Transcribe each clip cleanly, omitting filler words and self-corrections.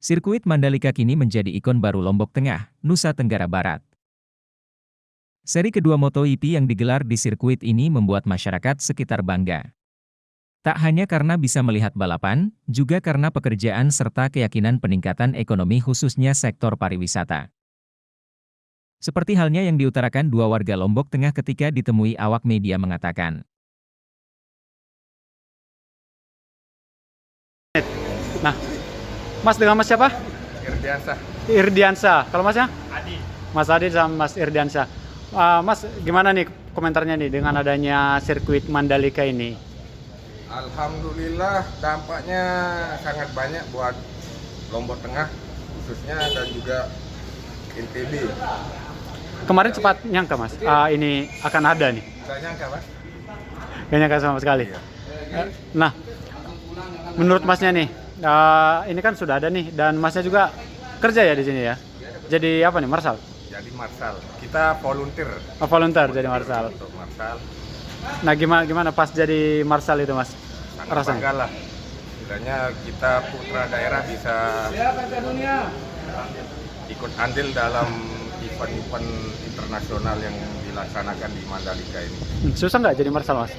Sirkuit Mandalika kini menjadi ikon baru Lombok Tengah, Nusa Tenggara Barat. Seri kedua MotoGP yang digelar di sirkuit ini membuat masyarakat sekitar bangga. Tak hanya karena bisa melihat balapan, juga karena pekerjaan serta keyakinan peningkatan ekonomi khususnya sektor pariwisata. Seperti halnya yang diutarakan dua warga Lombok Tengah ketika ditemui awak media mengatakan. Nah, Mas dengan Mas siapa? Irdiansa. Irdiansa. Kalau Masnya? Adi. Mas Adi sama Mas Irdiansa. Mas, gimana nih komentarnya nih dengan adanya sirkuit Mandalika ini? Alhamdulillah dampaknya sangat banyak buat Lombok Tengah khususnya dan juga NTB. Kemarin cepat nyangka Mas, ini akan ada nih. Gak nyangka Mas? Gak nyangka sama sekali. Iya. Nah, menurut Masnya nih, ini kan sudah ada nih dan Masnya juga kerja ya di sini ya. Jadi apa nih, Marshal? Jadi Marshal, kita volunteer. Volunteer jadi Marshal. Untuk Marshal, Nah, gimana pas jadi Marshal itu Mas? sangat Rasanya? bangga lah. Kiranya kita putra daerah bisa ikut andil dalam event-event internasional yang dilaksanakan di Mandalika ini. Susah nggak jadi Marshal Mas?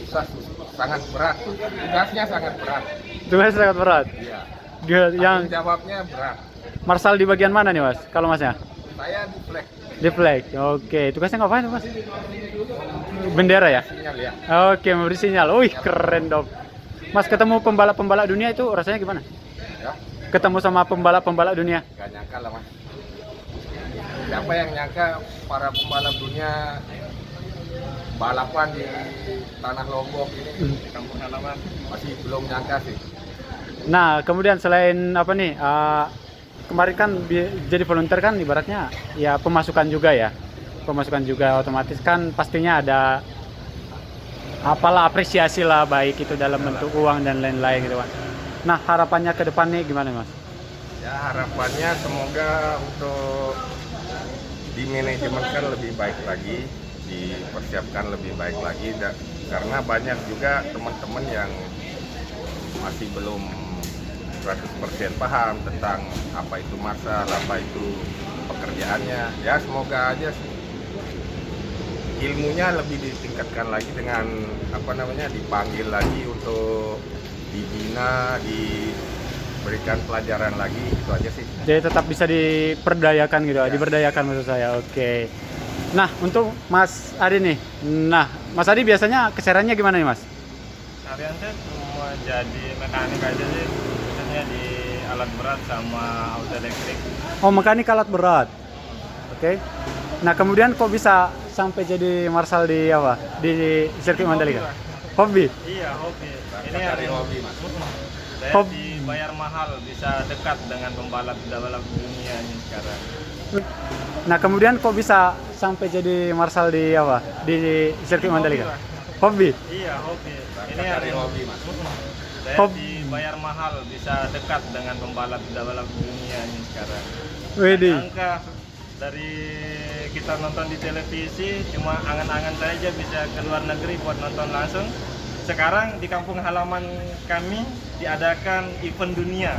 Susah, sangat berat. Tugasnya sangat berat. Tugasnya sangat berat. Iya. Yang Tanggung jawabnya berat. Marshal di bagian mana nih Mas? Kalau Masnya? Saya di flag Di flag. Oke, tugasnya ngapain tuh, Mas? Bendera ya? sinyal ya. Oke, memberi sinyal. Wih, keren dong. Mas ketemu pembalap-pembalap dunia itu rasanya gimana? Ya, Ketemu sama pembalap-pembalap dunia. gak nyangka lah Mas. Siapa yang nyangka para pembalap dunia balapan di tanah Lombok ini, di kampung halaman, masih belum nyangka sih. Nah, kemudian selain apa nih? Kemarin kan jadi volunteer kan ibaratnya ya pemasukan juga ya. Pemasukan juga otomatis kan pastinya ada apalah apresiasi lah baik itu dalam bentuk uang dan lain-lain gitu kan. Nah, harapannya ke depan nih gimana, Mas? Ya harapannya semoga untuk dimanajemenkan lebih baik lagi, dipersiapkan lebih baik lagi, karena banyak juga teman-teman yang masih belum 100% paham tentang apa itu Marshal, apa itu pekerjaannya. Ya semoga aja sih ilmunya lebih ditingkatkan lagi dengan dipanggil lagi untuk dibina, diberikan pelajaran lagi, itu aja sih. Jadi tetap bisa diperdayakan gitu, Ya. diberdayakan maksud saya. Oke. Nah, untuk Mas Adi nih. Nah, Mas Adi biasanya kesehariannya gimana nih, Mas? Harian saya cuma jadi mekanik aja sih, biasanya di alat berat sama auto elektrik. Oh, mekanik alat berat. Oke. Nah, kemudian kok bisa sampai jadi Marshal di apa? Di sirkuit Mandalika? Hobi. Iya, hobi. Ini Dari hobi Mas. saya Hobi. dibayar mahal, bisa dekat dengan pembalap dunia ini sekarang. Nah, kemudian kok bisa sampai jadi Marshal di apa? Di sirkuit Mandalika? Hobi. Iya, hobi. Ini Dari hobi Mas. saya Hobi. dibayar mahal, bisa dekat dengan pembalap dunia ini sekarang. Widih. Angka dari kita nonton di televisi cuma angan-angan saja bisa ke luar negeri buat nonton langsung. Sekarang di kampung halaman kami diadakan event dunia.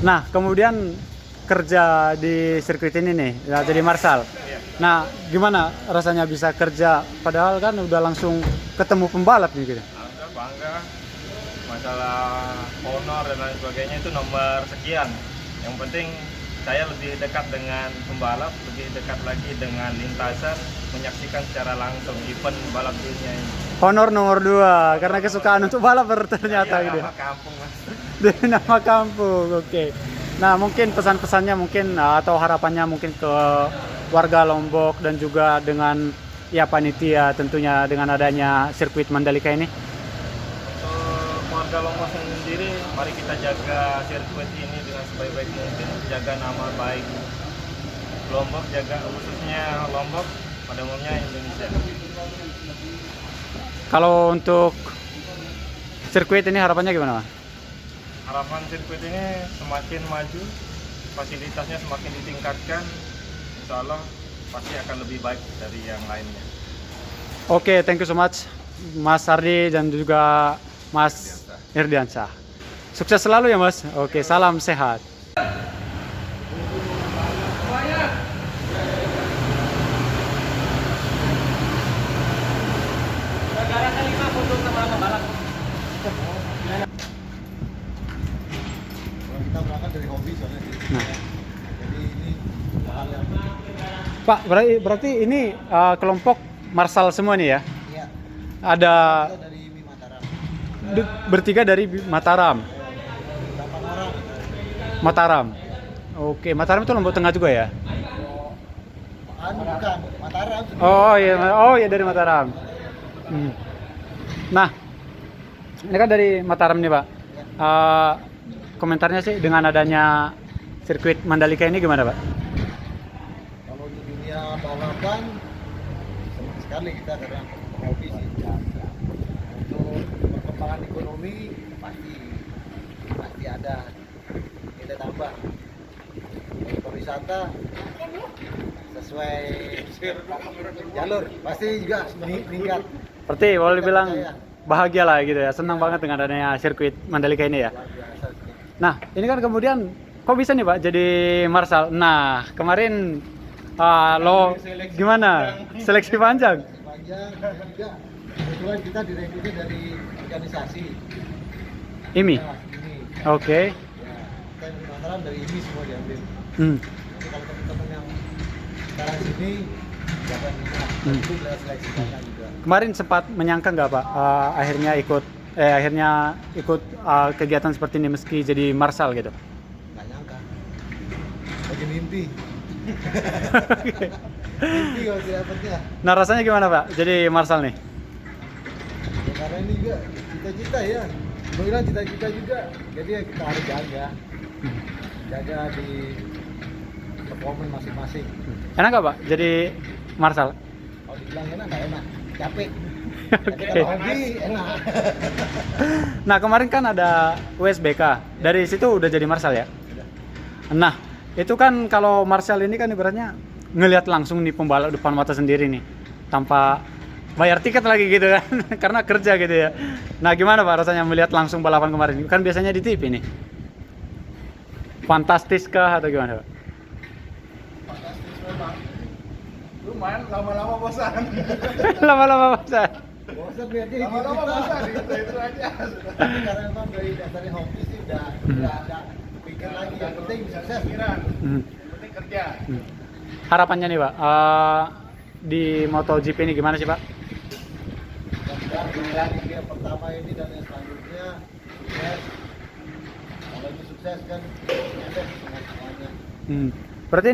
Nah, kemudian kerja di sirkuit ini nih, ya, jadi Marshal. Iya. Nah, gimana rasanya bisa kerja padahal kan udah langsung ketemu pembalap nih gitu. Bangga. Masalah honor dan lain sebagainya itu nomor sekian. Yang penting saya lebih dekat dengan pembalap, lebih dekat lagi dengan lintasan, menyaksikan secara langsung event balap dunia ini. Honor nomor 2 karena kesukaan untuk balap ternyata gitu. Nama kampung Mas. Dari nama kampung. Oke. Nah, mungkin pesan-pesannya mungkin atau harapannya mungkin ke warga Lombok dan juga dengan ya panitia tentunya dengan adanya sirkuit Mandalika ini. Untuk warga Lombok sendiri, mari kita jaga sirkuit ini dengan sebaik-baik mungkin, jaga nama baik Lombok, jaga khususnya Lombok, pada umumnya Indonesia. Kalau untuk sirkuit ini harapannya gimana, Mas? Harapan sirkuit ini semakin maju, fasilitasnya semakin ditingkatkan, insya Allah pasti akan lebih baik dari yang lainnya. Oke, thank you so much Mas Ardi dan juga Mas Irdiansyah. Sukses selalu ya Mas. Oke, salam sehat. Kita berangkat dari hobi soalnya sih. Nah. Jadi ini hal yang Pak, berarti ini kelompok Marsal semua nih ya? iya. Ada Kita dari Mi Mataram. bertiga dari Mataram. 8 orang. Mataram. Oke, Mataram itu Lombok Tengah juga ya? Bukan Mataram. Oh iya dari Mataram. Hmm. Nah, ini kan dari Mataram nih Pak. Komentarnya sih dengan adanya sirkuit Mandalika ini gimana Pak? Kalau di dunia balapan senang sekali kita karena hobi sih. Untuk perkembangan ekonomi pasti ada kita tambah. Untuk pariwisata sesuai jalur pasti juga meningkat. Berarti boleh dibilang bahagia lah gitu ya, senang banget dengan adanya sirkuit Mandalika ini ya. Luar biasa sih. Nah, ini kan kemudian kok bisa nih Pak jadi Marsal? Nah, kemarin lo gimana? Seleksi panjang? Panjang dan juga kebetulan kita direkrutnya dari organisasi IMI. Nah, ini Oke. ya, kita di Mataram dari ini semua diambil. Hmm. Jadi kalau teman-teman yang sekarang sini jangan minat itu beliau seleksi panjang juga. Kemarin sempat menyangka nggak Pak akhirnya ikut kegiatan seperti ini meski jadi Marsal gitu? Nggak nyangka lagi mimpi mimpi kalau dapetnya Nah, rasanya gimana Pak jadi Marsal nih? ya, karena ini juga cita-cita ya mau bilang cita-cita juga jadi ya kita harus jaga di performa masing-masing. Enak nggak Pak jadi Marsal? Kalau dibilang enak nggak enak capek. Oke. Tapi kalau hobi enak. Nah, kemarin kan ada USBK. Dari situ udah jadi Marsal ya? Nah, itu kan kalau Marsal ini kan ibaratnya ngelihat langsung nih pembalap depan mata sendiri nih. Tanpa bayar tiket lagi gitu kan. Karena kerja gitu ya. Nah, gimana Pak rasanya melihat langsung balapan kemarin? Kan biasanya di TV nih. Fantastis kah atau gimana Pak? Fantastis memang. Lumayan lama-lama bosan. Lama-lama bosan. Bosan lihatnya lama-lama bosan itu aja. Tapi karena memang dari hobi sih udah ada pikir lagi yang penting sukses. Hmm. Penting kerja. Harapannya nih Pak, di MotoGP ini gimana sih Pak? Dan di yang pertama ini dan yang selanjutnya sukses. Kalau ini sukses kan sukses semuanya. Berarti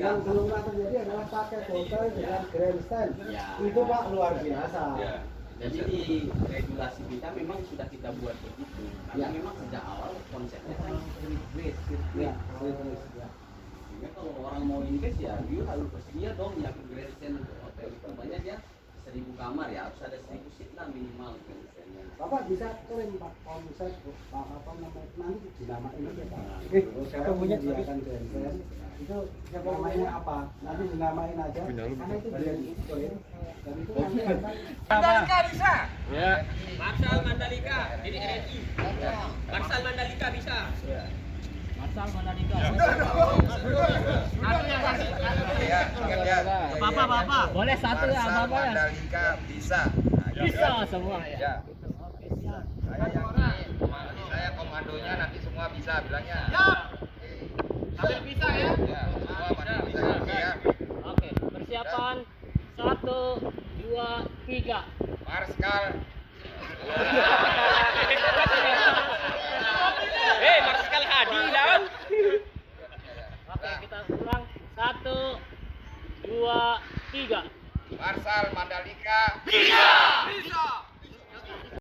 Yang belum pernah terjadi adalah pakai hotel dengan grandstand. Itu Pak luar biasa. Jadi di regulasi kita memang sudah kita buat begitu. Karena memang sejak awal konsepnya kan sirkuit. Ya. Sehingga kalau orang mau invest ya dia harus bersedia dong ya ke Grand Stand untuk hotel itu. Banyak dia 1000 kamar ya harus ada 1000 seat lah minimal Grand Stand-nya. Bapak bisa kirim Pak, kalau bisa apa namanya nanti dinamain aja Pak. Saya punya menyediakan Grand itu namanya apa? Nanti dinamain aja. Karena itu bisa dikirim. Dan itu nanti Mandalika bisa. Ya. Marsal Mandalika, jadi RRI. Marsal Mandalika bisa. Marsal Mandalika. Bapak. Boleh satu ya, Bapak ya. Mandalika bisa. Bisa semua ya. Ya. Saya yang saya komandonya nanti semua bisa bilangnya. Sambil bisa ya. Ya, semua pada bisa. Ya. Oke, persiapan 1, 2, 3. Marskal. Marskal Hadi dan. Oke, kita ulang 1, 2, 3. Marsal Mandalika.